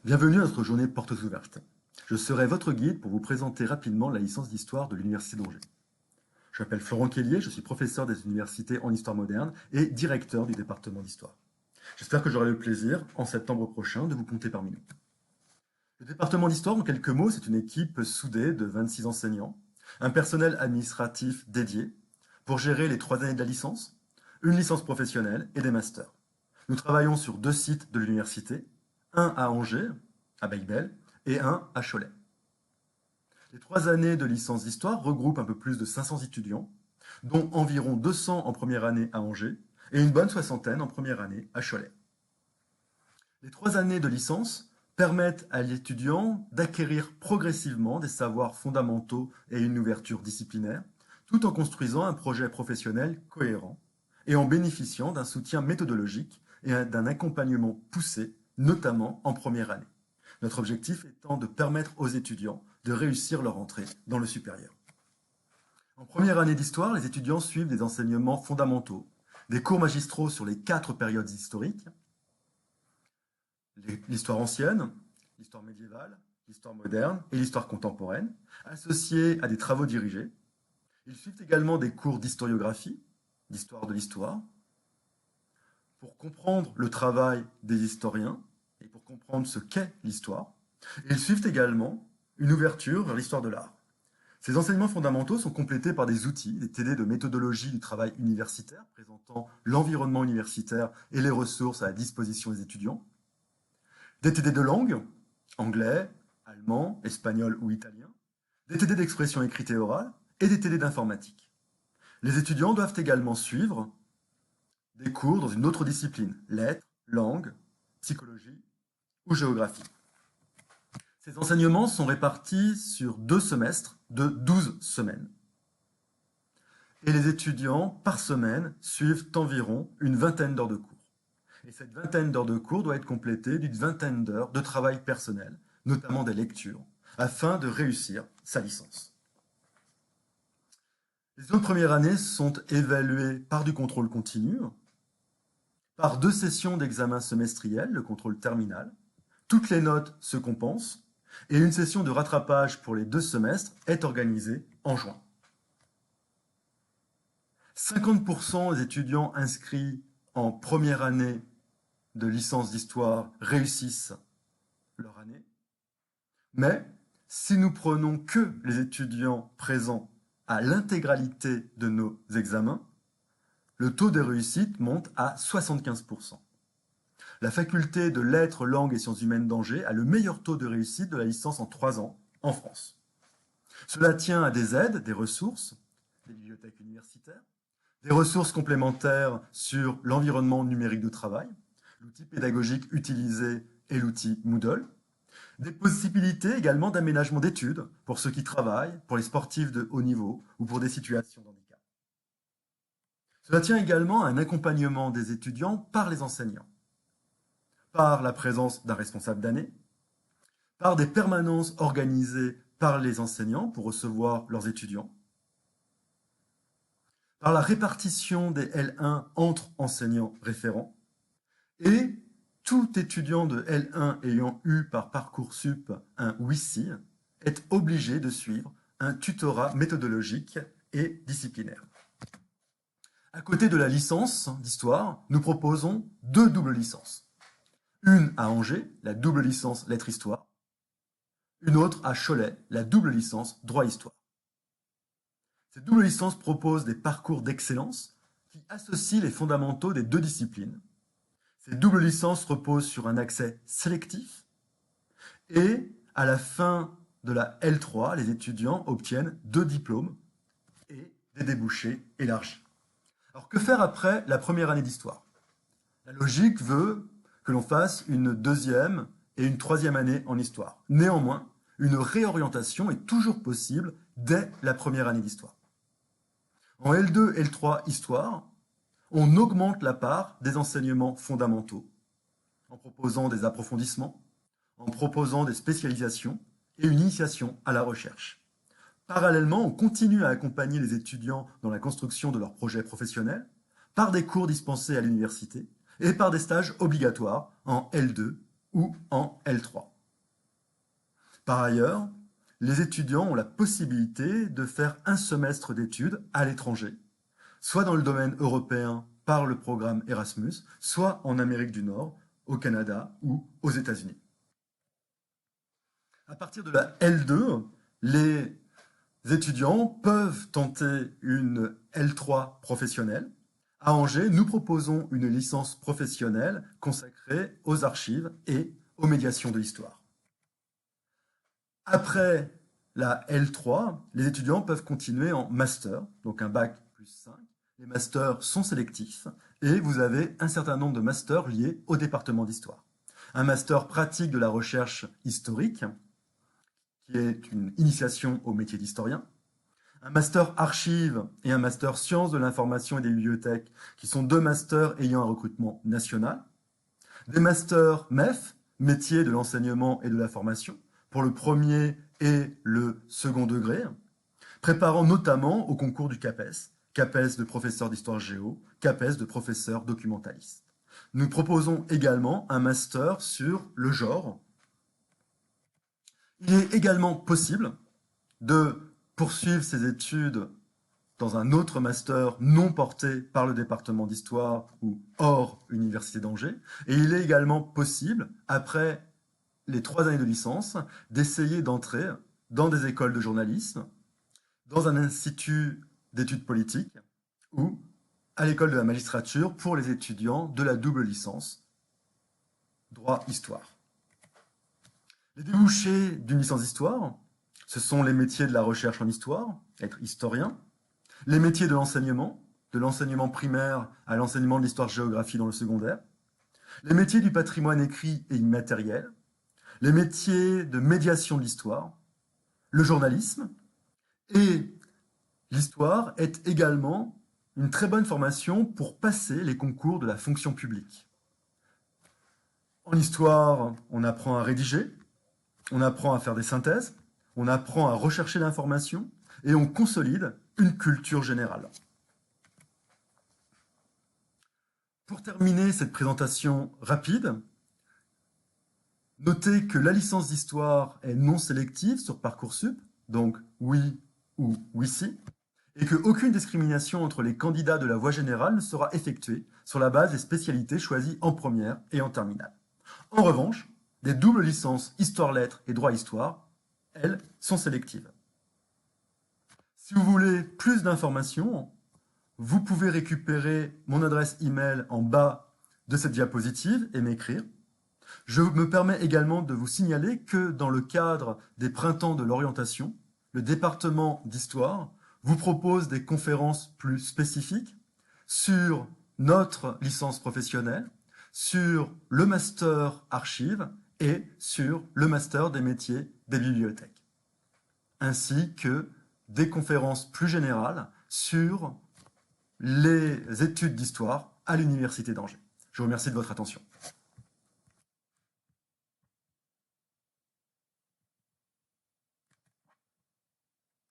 Bienvenue à notre journée portes ouvertes. Je serai votre guide pour vous présenter rapidement la licence d'histoire de l'Université d'Angers. Je m'appelle Florent Kellier, je suis professeur des universités en histoire moderne et directeur du département d'histoire. J'espère que j'aurai le plaisir, en septembre prochain, de vous compter parmi nous. Le département d'histoire, en quelques mots, c'est une équipe soudée de 26 enseignants, un personnel administratif dédié pour gérer les 3 années de la licence, une licence professionnelle et des masters. Nous travaillons sur 2 sites de l'université, un à Angers, à Baïbel, et un à Cholet. Les 3 années de licence d'histoire regroupent un peu plus de 500 étudiants, dont environ 200 en première année à Angers et une bonne soixantaine en première année à Cholet. Les 3 années de licence permettent à l'étudiant d'acquérir progressivement des savoirs fondamentaux et une ouverture disciplinaire, tout en construisant un projet professionnel cohérent et en bénéficiant d'un soutien méthodologique et d'un accompagnement poussé, notamment en première année. Notre objectif étant de permettre aux étudiants de réussir leur entrée dans le supérieur. En première année d'histoire, les étudiants suivent des enseignements fondamentaux, des cours magistraux sur les 4 périodes historiques, l'histoire ancienne, l'histoire médiévale, l'histoire moderne et l'histoire contemporaine, associés à des travaux dirigés. Ils suivent également des cours d'historiographie, d'histoire de l'histoire, pour comprendre le travail des historiens et pour comprendre ce qu'est l'histoire. Ils suivent également une ouverture vers l'histoire de l'art. Ces enseignements fondamentaux sont complétés par des outils, des TD de méthodologie du travail universitaire, présentant l'environnement universitaire et les ressources à la disposition des étudiants, des TD de langue, anglais, allemand, espagnol ou italien, des TD d'expression écrite et orale, et des TD d'informatique. Les étudiants doivent également suivre des cours dans une autre discipline, lettres, langue, psychologie ou géographie. Ces enseignements sont répartis sur 2 semestres de 12 semaines. Et les étudiants, par semaine, suivent environ une vingtaine d'heures de cours. Et cette vingtaine d'heures de cours doit être complétée d'une vingtaine d'heures de travail personnel, notamment des lectures, afin de réussir sa licence. Les étudiants de première année sont évalués par du contrôle continu, par 2 sessions d'examen semestriel, le contrôle terminal. Toutes les notes se compensent et une session de rattrapage pour les 2 semestres est organisée en juin. 50% des étudiants inscrits en première année de licence d'histoire réussissent leur année. Mais si nous prenons que les étudiants présents à l'intégralité de nos examens, le taux de réussite monte à 75%. La faculté de lettres, langues et sciences humaines d'Angers a le meilleur taux de réussite de la licence en 3 ans en France. Cela tient à des aides, des ressources, des bibliothèques universitaires, des ressources complémentaires sur l'environnement numérique de travail, l'outil pédagogique utilisé est l'outil Moodle, des possibilités également d'aménagement d'études pour ceux qui travaillent, pour les sportifs de haut niveau ou pour des situations d'handicap. Cela tient également à un accompagnement des étudiants par les enseignants, par la présence d'un responsable d'année, par des permanences organisées par les enseignants pour recevoir leurs étudiants, par la répartition des L1 entre enseignants référents, et tout étudiant de L1 ayant eu par Parcoursup un WICI est obligé de suivre un tutorat méthodologique et disciplinaire. À côté de la licence d'histoire, nous proposons 2 doubles licences. Une à Angers, la double licence lettres-histoire, une autre à Cholet, la double licence droit-histoire. Ces doubles licences proposent des parcours d'excellence qui associent les fondamentaux des 2 disciplines. Ces doubles licences reposent sur un accès sélectif et à la fin de la L3, les étudiants obtiennent 2 diplômes et des débouchés élargis. Alors que faire après la première année d'histoire? La logique veut que l'on fasse une 2e et une 3e année en histoire. Néanmoins, une réorientation est toujours possible dès la première année d'histoire. En L2, L3 histoire, on augmente la part des enseignements fondamentaux en proposant des approfondissements, en proposant des spécialisations et une initiation à la recherche. Parallèlement, on continue à accompagner les étudiants dans la construction de leurs projets professionnels par des cours dispensés à l'université et par des stages obligatoires en L2 ou en L3. Par ailleurs, les étudiants ont la possibilité de faire un semestre d'études à l'étranger, soit dans le domaine européen par le programme Erasmus, soit en Amérique du Nord, au Canada ou aux États-Unis. À partir de la L2, les étudiants peuvent tenter une L3 professionnelle. À Angers, nous proposons une licence professionnelle consacrée aux archives et aux médiations de l'histoire. Après la L3, les étudiants peuvent continuer en master, donc un bac plus 5. Les masters sont sélectifs et vous avez un certain nombre de masters liés au département d'histoire. Un master pratique de la recherche historique, qui est une initiation au métier d'historien. Un master archives et un master sciences de l'information et des bibliothèques, qui sont deux masters ayant un recrutement national. Des masters MEF, métier de l'enseignement et de la formation, pour le premier et le second degré, préparant notamment au concours du CAPES, CAPES de professeur d'histoire géo, CAPES de professeur documentaliste. Nous proposons également un master sur le genre. Il est également possible de poursuivre ses études dans un autre master non porté par le département d'histoire ou hors Université d'Angers. Et il est également possible, après les 3 années de licence, d'essayer d'entrer dans des écoles de journalisme, dans un institut d'études politiques ou à l'école de la magistrature pour les étudiants de la double licence droit-histoire. Les débouchés d'une licence d'histoire, ce sont les métiers de la recherche en histoire, être historien, les métiers de l'enseignement primaire à l'enseignement de l'histoire-géographie dans le secondaire, les métiers du patrimoine écrit et immatériel, les métiers de médiation de l'histoire, le journalisme, et l'histoire est également une très bonne formation pour passer les concours de la fonction publique. En histoire, on apprend à rédiger, on apprend à faire des synthèses, on apprend à rechercher l'information et on consolide une culture générale. Pour terminer cette présentation rapide, notez que la licence d'histoire est non sélective sur Parcoursup, donc oui ou oui-si, et qu'aucune discrimination entre les candidats de la voie générale ne sera effectuée sur la base des spécialités choisies en première et en terminale. En revanche, des doubles licences Histoire-Lettres et Droit-Histoire, elles, sont sélectives. Si vous voulez plus d'informations, vous pouvez récupérer mon adresse email en bas de cette diapositive et m'écrire. Je me permets également de vous signaler que dans le cadre des printemps de l'orientation, le département d'histoire vous propose des conférences plus spécifiques sur notre licence professionnelle, sur le master archives et sur le master des métiers des bibliothèques, ainsi que des conférences plus générales sur les études d'histoire à l'Université d'Angers. Je vous remercie de votre attention.